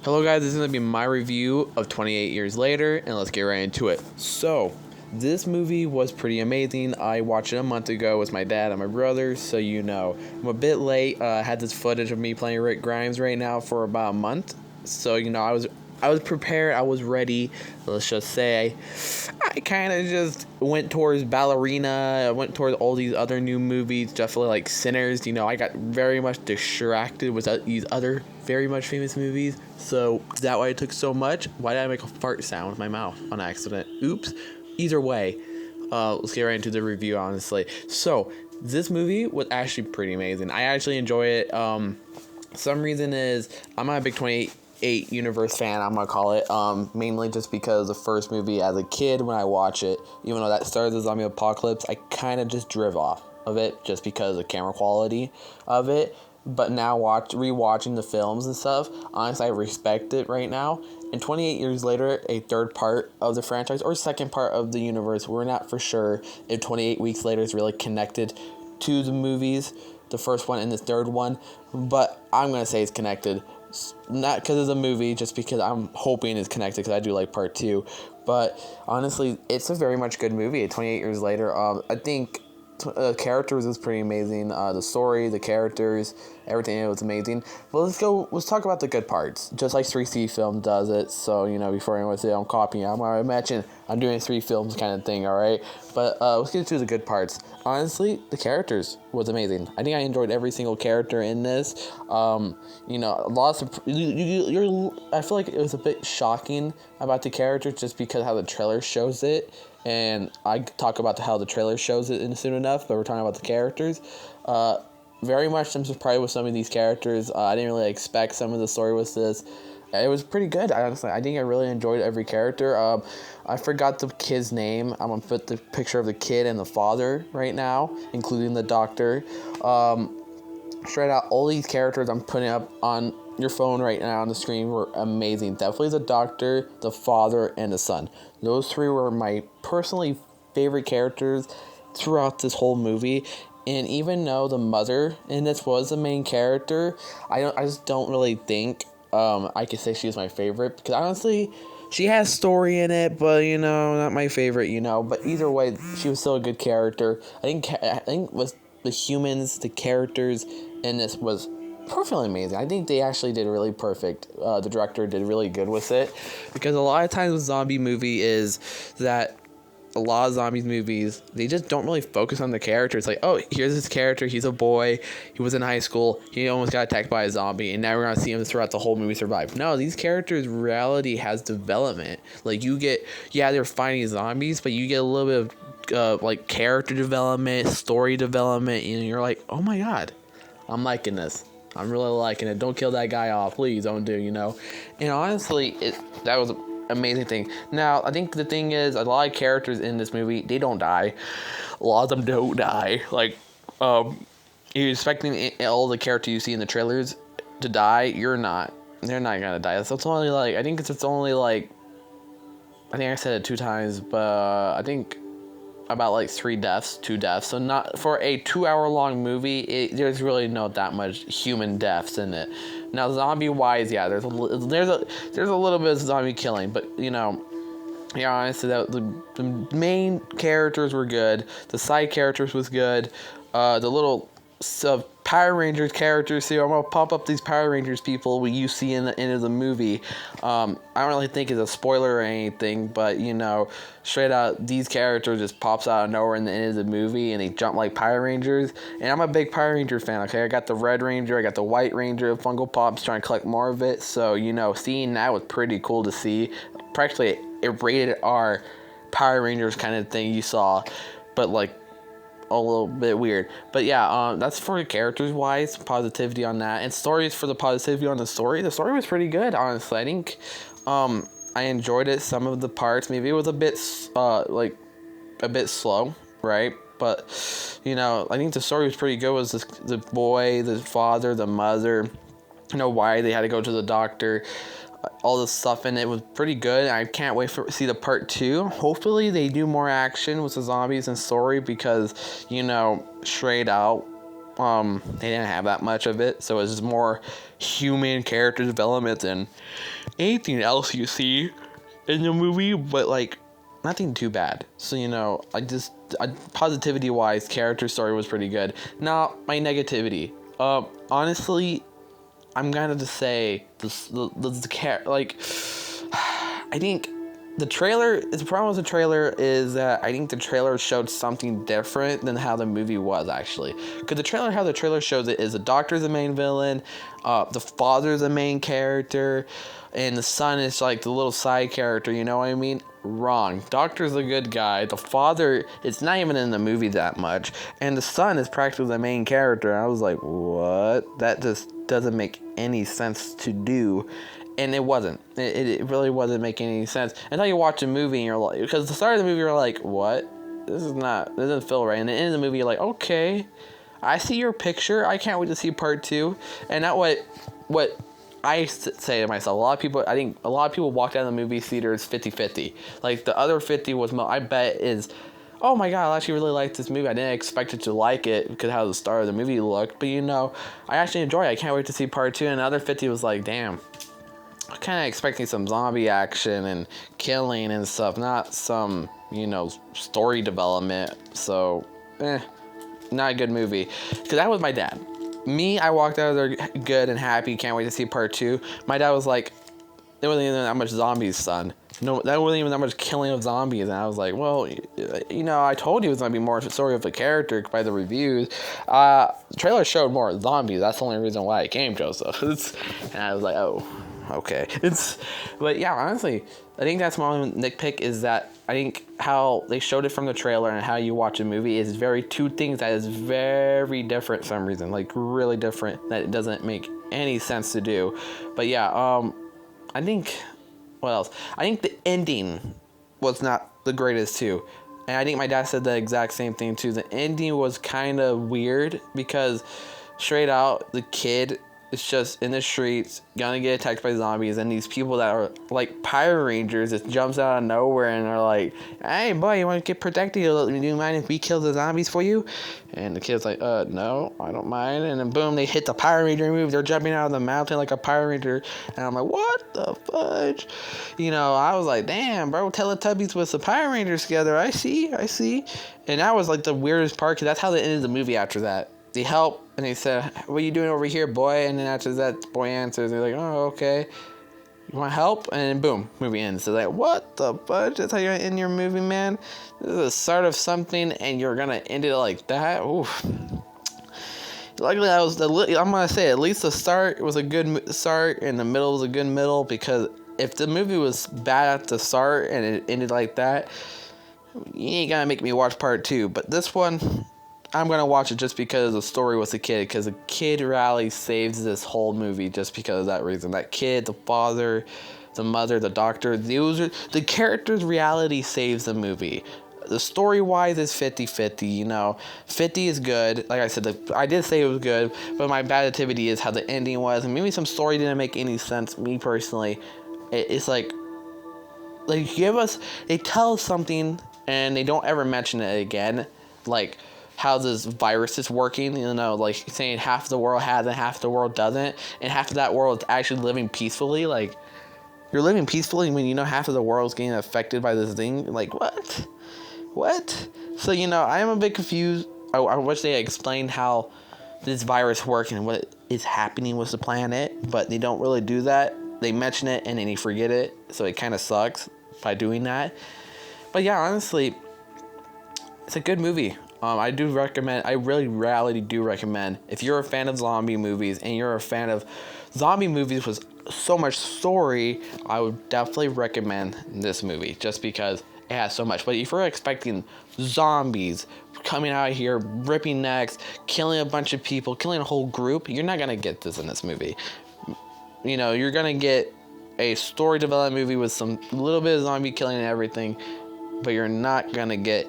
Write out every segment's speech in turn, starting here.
Hello guys, this is going to be my review of 28 Years Later, and let's get right into it. So, this movie was pretty amazing. I watched it a month ago with my dad and my brother, so you know. I'm a bit late. I had this footage of me playing Rick Grimes right now for about a month. So, you know, I was prepared, I was ready. Let's just say I kind of just went towards Ballerina. I went towards all these other new movies, definitely like Sinners. You know, I got very much distracted with these other very much famous movies. So is that why it took so much? Why did I make a fart sound with my mouth on accident? Oops. Either way, let's get right into the review, honestly. So this movie was actually pretty amazing. I actually enjoy it. Some reason is I'm not a big 28 universe fan, I'm gonna call it, mainly just because the first movie as a kid, when I watch it, even though that started the zombie apocalypse, I kind of just drift off of it just because of the camera quality of it. But now rewatching the films and stuff, honestly I respect it right now. And 28 years later, a third part of the franchise or second part of the universe, we're not for sure if 28 weeks later is really connected to the movies, the first one and the third one, but I'm gonna say it's connected. Not because of the movie, just because I'm hoping it's connected, because I do like part 2. But honestly, it's a very much good movie. 28 years later, I think characters is pretty amazing. The story, the characters, everything in it was amazing. But let's talk about the good parts, just like 3C Film does it. So, you know, before anyone say I'm copying, I imagine I'm doing 3 films kind of thing, alright? But let's get to the good parts. Honestly, the characters was amazing. I think I enjoyed every single character in this. You know, lots of I feel like it was a bit shocking about the characters just because how the trailer shows it. And I talk about how the trailer shows it soon enough, but we're talking about the characters. Very much I'm surprised with some of these characters. I didn't really expect some of the story with this. It was pretty good, honestly. I think I really enjoyed every character. I forgot the kid's name. I'm going to put the picture of the kid and the father right now, including the doctor. Straight out, all these characters I'm putting up on your phone right now on the screen were amazing. Definitely the doctor, the father, and the son. Those 3 were my personally favorite characters throughout this whole movie. And even though the mother in this was the main character, I just don't really think I could say she was my favorite, because honestly, she has story in it, but you know, not my favorite. You know, but either way, she was still a good character. I think with the humans, the characters in this was perfectly amazing. I think they actually did really perfect. The director did really good with it, because a lot of times with zombie movie is that a lot of zombies movies, they just don't really focus on the characters. Like, oh, here's this character, he's a boy, he was in high school, he almost got attacked by a zombie, and now we're gonna see him throughout the whole movie survive. No, these characters' reality has development. Like, you get, yeah, they're fighting zombies, but you get a little bit of like character development, story development, and you're like, oh my god, I'm liking this. I'm really liking it. Don't kill that guy off, please don't do, you know. And honestly, that was amazing thing. Now, I think the thing is, a lot of characters in this movie, they don't die. A lot of them don't die. Like, you're expecting all the characters you see in the trailers to die. You're not. They're not gonna die. So it's only like, I think it's only like, I think I said it 2 times, but I think about like 2 deaths. So not for a 2-hour long movie, there's really not that much human deaths in it. Now, zombie wise, yeah, there's a little bit of zombie killing, but you know, yeah, honestly, the main characters were good. The side characters was good. The little Power Rangers characters here. I'm gonna pop up these Power Rangers people you see in the end of the movie. I don't really think it's a spoiler or anything, but you know, straight out, these characters just pops out of nowhere in the end of the movie, and they jump like Power Rangers. And I'm a big Power Ranger fan. Okay, I got the Red Ranger, I got the White Ranger, Funko Pops, trying to collect more of it. So you know, seeing that was pretty cool to see. Practically a rated R Power Rangers kind of thing you saw, but like a little bit weird. But yeah, that's for characters wise, positivity on that, and stories for the positivity on the story. The story was pretty good, honestly. I think I enjoyed it. Some of the parts, maybe it was a bit like a bit slow, right? But you know, I think the story was pretty good. Was the boy, the father, the mother, you know, why they had to go to the doctor, all the stuff in it was pretty good. I can't wait to see the part 2. Hopefully they do more action with the zombies and story, because you know, straight out, They didn't have that much of it, so it was just more human character development than anything else you see in the movie, but like nothing too bad. So positivity wise, character story was pretty good. Now my negativity. Honestly, I'm gonna just say I think the trailer. The problem with the trailer is that I think the trailer showed something different than how the movie was actually. Because how the trailer shows it is the doctor's the main villain, the father's the main character, and the son is like the little side character. You know what I mean? Wrong. Doctor's a good guy. The father, it's not even in the movie that much, and the son is practically the main character. And I was like, what? That just doesn't make any sense to do. And it wasn't. It really wasn't making any sense until you watch a movie and you're like, because the start of the movie you're like, what? This doesn't feel right. And the end of the movie you're like, okay, I see your picture. I can't wait to see part 2. And that what I say to myself. I think a lot of people walked out of the movie theaters 50-50. Like the other 50 was, I bet is, oh my god, I actually really liked this movie. I didn't expect it to like it because how the start of the movie looked. But I actually enjoy it. I can't wait to see part 2. And the other 50 was like, damn. I'm kind of expecting some zombie action and killing and stuff, not some, story development. So, not a good movie. Because that was my dad. Me, I walked out of there good and happy, can't wait to see part 2. My dad was like, there wasn't even that much zombies, son. No, that wasn't even that much killing of zombies. And I was like, well, I told you it was going to be more of a story of a character by the reviews. The trailer showed more zombies. That's the only reason why I came, Joseph. And I was like, oh. Okay. But yeah, honestly, I think that's my only nitpick is that I think how they showed it from the trailer and how you watch a movie is two things that is very different for some reason, like really different, that it doesn't make any sense to do. But yeah, I think, what else? I think the ending was not the greatest too. And I think my dad said the exact same thing too. The ending was kind of weird because straight out, the kid is just in the streets, gonna get attacked by zombies, and these people that are like Power Rangers just jumps out of nowhere and are like, hey boy, you want to get protected? Do you mind if we kill the zombies for you? And the kid's like, no, I don't mind. And then boom, they hit the Power Ranger move. They're jumping out of the mountain like a Power Ranger. And I'm like, what the fudge? I was like, damn, bro, Teletubbies with the Power Rangers together. I see. And that was like the weirdest part, because that's how they ended the movie after that. They help, and they said, what are you doing over here, boy? And then after that, the boy answers. They're like, oh, okay. You want help? And then boom, movie ends. So like, what the fudge? That's how you're gonna end your movie, man? This is the start of something, and you're gonna end it like that? Oof. Luckily, I'm gonna say at least the start was a good start, and the middle was a good middle, because if the movie was bad at the start and it ended like that, you ain't gonna make me watch part 2. But this one, I'm going to watch it just because the story was a kid, because the kid rally saves this whole movie just because of that reason. That kid, the father, the mother, the doctor, the character's reality saves the movie. The story-wise is 50-50, 50 is good. Like I said, I did say it was good, but my bad activity is how the ending was, and maybe some story didn't make any sense. Me personally, it's like they tell us something, and they don't ever mention it again, like how this virus is working, like saying half the world has it, half the world doesn't, and half of that world is actually living peacefully. Like, you're living peacefully when half of the world is getting affected by this thing. Like, what? So I am a bit confused. I wish they explained how this virus works and what is happening with the planet, but they don't really do that. They mention it and then they forget it, so it kind of sucks by doing that. But yeah, honestly, it's a good movie. I do recommend, I really do recommend, if you're a fan of zombie movies and you're a fan of zombie movies with so much story, I would definitely recommend this movie just because it has so much. But if you're expecting zombies coming out here, ripping necks, killing a bunch of people, killing a whole group, you're not going to get this in this movie. You're going to get a story development movie with some little bit of zombie killing and everything, but you're not going to get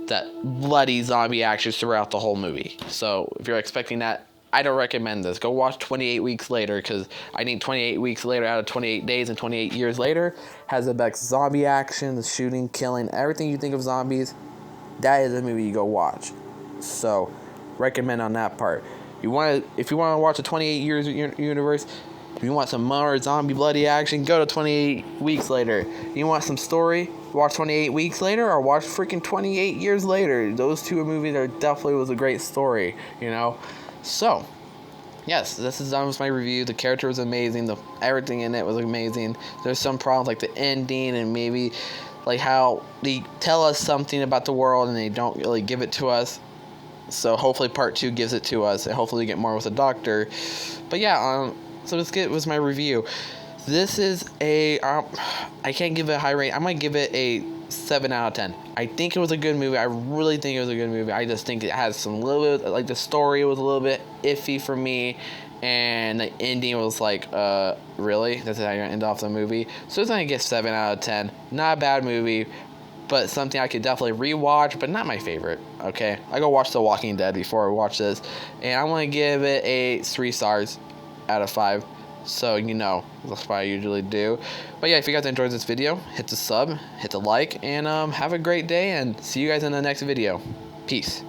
that bloody zombie action throughout the whole movie. So if you're expecting that, I don't recommend this. Go watch 28 Weeks Later, because I think 28 Weeks Later out of 28 days and 28 years later has the best zombie action, the shooting, killing, everything you think of zombies. That is a movie you go watch. So recommend on that part. If you want to watch a 28 years universe, if you want some more zombie bloody action, go to 28 weeks later. You want some story, watch 28 weeks later, or watch freaking 28 years later. Those two movies was a great story, you know. So, yes, this is done with my review. The character was amazing. Everything in it was amazing. There's some problems like the ending and maybe like how they tell us something about the world and they don't really give it to us. So hopefully part 2 gives it to us, and hopefully we get more with the doctor. But yeah, so this was my review. This is I can't give it a high rate. I'm going to give it a 7 out of 10. I think it was a good movie. I really think it was a good movie. I just think it has some little bit, like the story was a little bit iffy for me. And the ending was like, really? That's how you're going to end off the movie? So it's going to get 7 out of 10. Not a bad movie, but something I could definitely rewatch, but not my favorite, okay? I go watch The Walking Dead before I watch this, and I'm going to give it a 3 stars out of 5. So, you know, that's what I usually do. But yeah, if you guys enjoyed this video, hit the sub, hit the like, and have a great day, and see you guys in the next video. Peace.